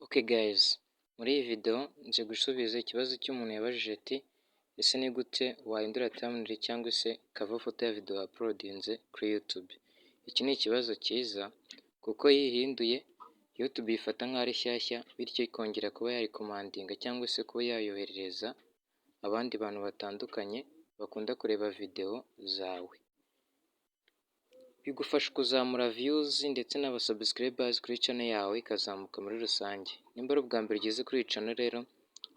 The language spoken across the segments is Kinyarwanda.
Okay guys, muri iyi video nje gusubiza ikibazo cy'umuntu yabajije ati ese ni gute wahindura thumbnail cyangwa se cover photo ya video uploadinze kuri YouTube. Iki ni ikibazo cyiza kuko iyo ihinduye YouTube ifata nk'aho ari shyashya, bityo ikongera kuba yayikomandinga cyangwa se kuba yayoherereza abandi bantu batandukanye bakunda kureba video zawe. Bigufasha kuzamura views ndetse n'abasubscribers kuri channel yawe ikazamuka muri rusange. Nimba ari ubwa mbere ugeze kuri iyi channel rero,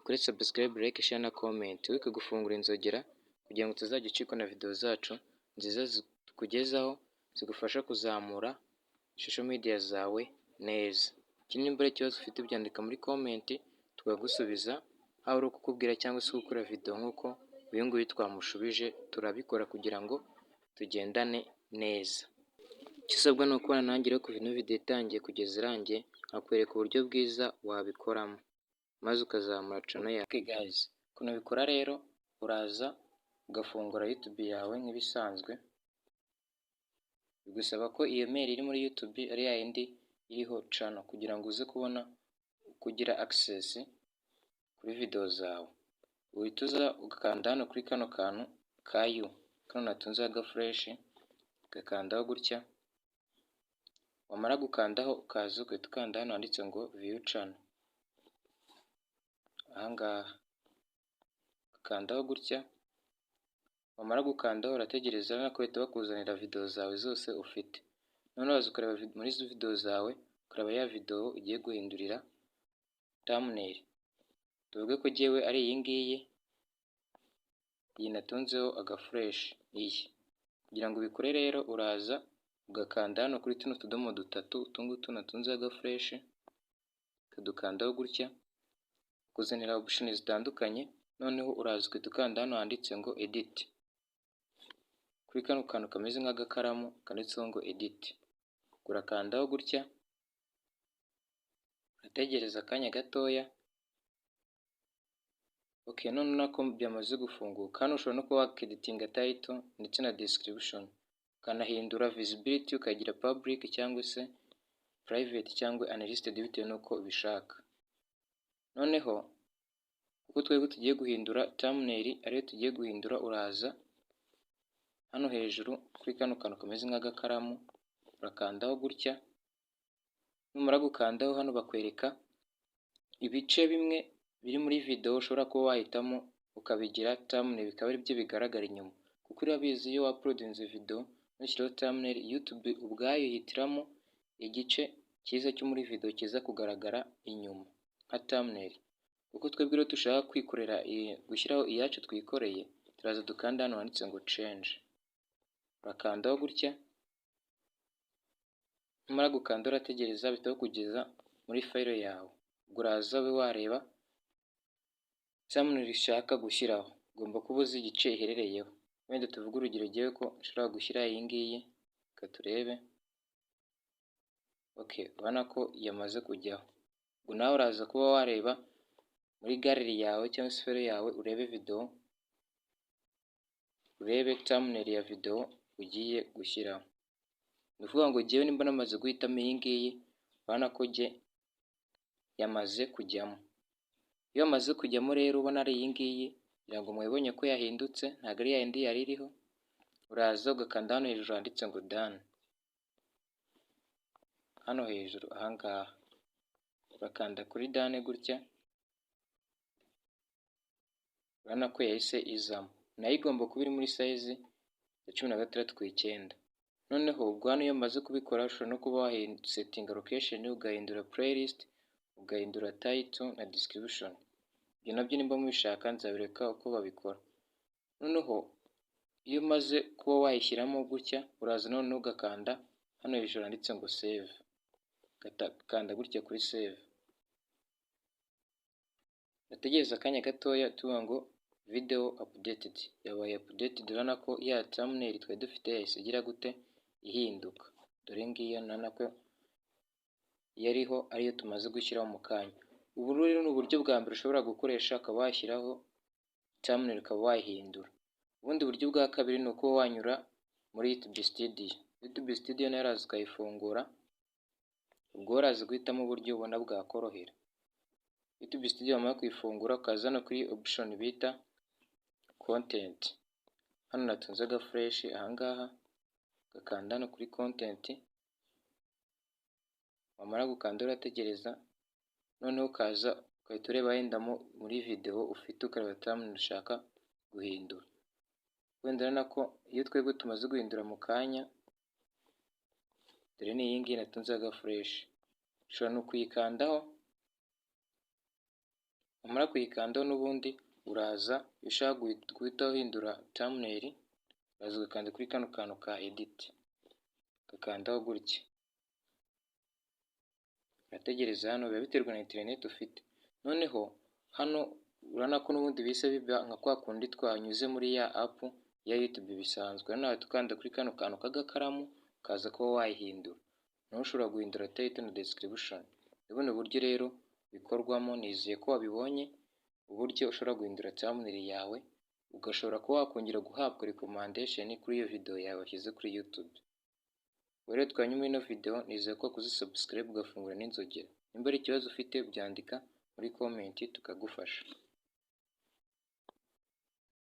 kuri subscribe, like, share na comment, wibuke gufungura inzogera kugira ngo utazajya ucikwa na video zacu nziza zikugezaho zigufasha kuzamura social media zawe neza. Ikindi nimba ari ikibazo ufite byandika muri comment tukagusubiza, aho ari ukukubwira cyangwa se gukora video nk'uko uyu nguyu twamushubije, turabikora kugira ngo tugendane neza. Icyo usabwa ni ukubana nanjye rero kuva ino video itangiye kugeza irangiye, nkakwereka uburyo bwiza wabikoramo maze ukazamura channel yawe. Okay guys, ukuntu ubikora rero, uraza ugafungura YouTube yawe nk'ibisanzwe. Bigusaba ko iyo mail iri muri YouTube ari ya yindi iriho channel kugira ngo uze kubona kugira access kuri video zawe. Uhita uza ugakanda hano kuri kano kantu ka you, kano natunze agafresh, ugakandaho gutya. Wamara gukandaho ukaza ugahita ukanda hano handitse ngo view channel. Ahangaha ukandaho gutya, wamara gukandaho urategereza nako bahita bakuzanira video zawe zose ufite. Noneho waza ukareba muri izo video zawe, ukareba ya video ugiye guhindurira thumbnail. Tuvuge ko jyewe ari iyi ngiyi, iyi natunzeho agafresh iyi. Kugira ngo ubikore rero uraza ugakanda hano kuri tuno tudomo dutatu, utungutu natunze agafresh, ukadukandaho gutya, kuzanira option zitandukanye. Noneho uraza ugahita ukanda hano handitse ngo edit, kuri kano kantu kameze nk'agakaramu kanditseho ngo edit, urakandaho gutya, urategereza akanya gatoya. Okay, none nako byamaze gufunguka. Hano ushobora no kuba wakeditinga title ndetse na description, ukanahindura visibility ukagira public cyangwa se private cyangwa unlisted bitewe n'uko ubishaka. Noneho kuko twebwe tugiye guhindura thumbnail ariyo tugiye guhindura, uraza hano hejuru kuri kano kantu kameze nk'agakaramu, urakandaho gutya. Numara gukandaho hano bakwereka ibice bimwe biri muri video ushobora kuba wahitamo ukabigira thumbnail, bikaba ari byo bigaragara inyuma. Kuko urabizi iyo uploadinze video nushyiraho thumbnail, YouTube ubwayo yihitiramo igice cyiza cyo muri video kiza kugaragara inyuma nka thumbnail. Kuko twebwe rero dushaka kwikorera gushyiraho iyacu twikoreye, turaza dukanda hano handitse ngo change, urakandaho gutya. Numara gukanda urategereza bihita kugeza muri file yawe. Uraza ube wareba thumbnail ushaka gushyiraho, ugomba kuba uzi igice iherereyeho. Wenda tuvuge urugero jyewe ko nshobora gushyira iyi ngiyi, reka turebe. Okay, ubona ko yamaze kujyaho. Ubwo nawe uraza kuba wareba muri gallery yawe cyangwa se file yawe, urebe video, urebe thumbnail ya video ugiye gushyiraho. Ni ukuvuga ngo jyewe nimba namaze guhitamo iyi ngiyi, ubona ko jye yamaze kujyamo. Iyo amaze kujyamo rero ubona ari iyi ngiyi, kugira ngo mubibonye ko yahindutse, ntabwo ari yayindi yari iriho. Uraza ugakanda hano hejuru handitse ngo done, hano hejuru ahangaha urakanda kuri done gutya. Urabona ko yahise izamo, nayo igomba kuba iri muri size ya 16:9. Noneho ubwo hano iyo umaze kubikora, ushobora no kuba wasettinga location, ugahindura playlist, ugahindura title na description. Ibyo nabyo nimba mubishaka nzabereka uko babikora. Noneho iyo umaze kuba wayishyiramo gutya, uraza noneho ugakanda hano hejuru handitse ngo save, ugakanda gutya kuri save. Utegereza akanya gatoya tuvuga ngo video updated, yabaye updated. Urabona ko ya thumbnail twari dufite yahise igira gute, ihinduka. Dore ngiyo urabona ko yariho ariyo tumaze gushyiraho mu kanya. Ubu rero ni uburyo bwa mbere ushobora gukoresha ukaba washyiraho thumbnail ukaba wayihindura. Ubundi buryo bwa kabiri ni uko wanyura muri YouTube Studio. YouTube Studio nayo uraza ukayifungura, ubwo uraza guhitamo uburyo ubona bwakorohera. YouTube Studio wamara kuyifungura ukaza hano kuri option bita content. Hano natunze agafresh ahangaha, ugakanda hano kuri content, wamara gukanda urategereza, noneho ukaza ugahita ureba wenda muri video ufite ukareba thumbnail ushaka guhindura. Wenda nako iyo twebwe tumaze guhindura mu kanya, dore ni iyi ngiyi natunze agafresh, ushobora no kuyikandaho, wamara kuyikandaho n'ubundi uraza iyo ushaka guhita uhindura thumbnail, uraza ugakanda kuri kano kantu ka edit, ugakandaho gutya, urategereza. Hano biba biterwa na internet ufite. Noneho hano urabona ko n'ubundi bise biba nka kwa kundi twanyuze muri ya app ya YouTube bisanzwe. Hano wahita ukanda kuri kano kantu k'agakaramu ukaza kuba wayihindura. Naho ushobora guhindura title na description. Ubundi buryo rero bikorwamo, nizeye ko wabibonye uburyo ushobora guhindura thumbnail yawe, ugashobora kuba wakongera guhabwa recommendation kuri iyo video yawe washyize kuri YouTube. Rero twanyuma ino video, nizeye ko wakoze subscribe ugafungura n'inzogera. Nimba ari ikibazo ufite byandika muri comment tukagufasha.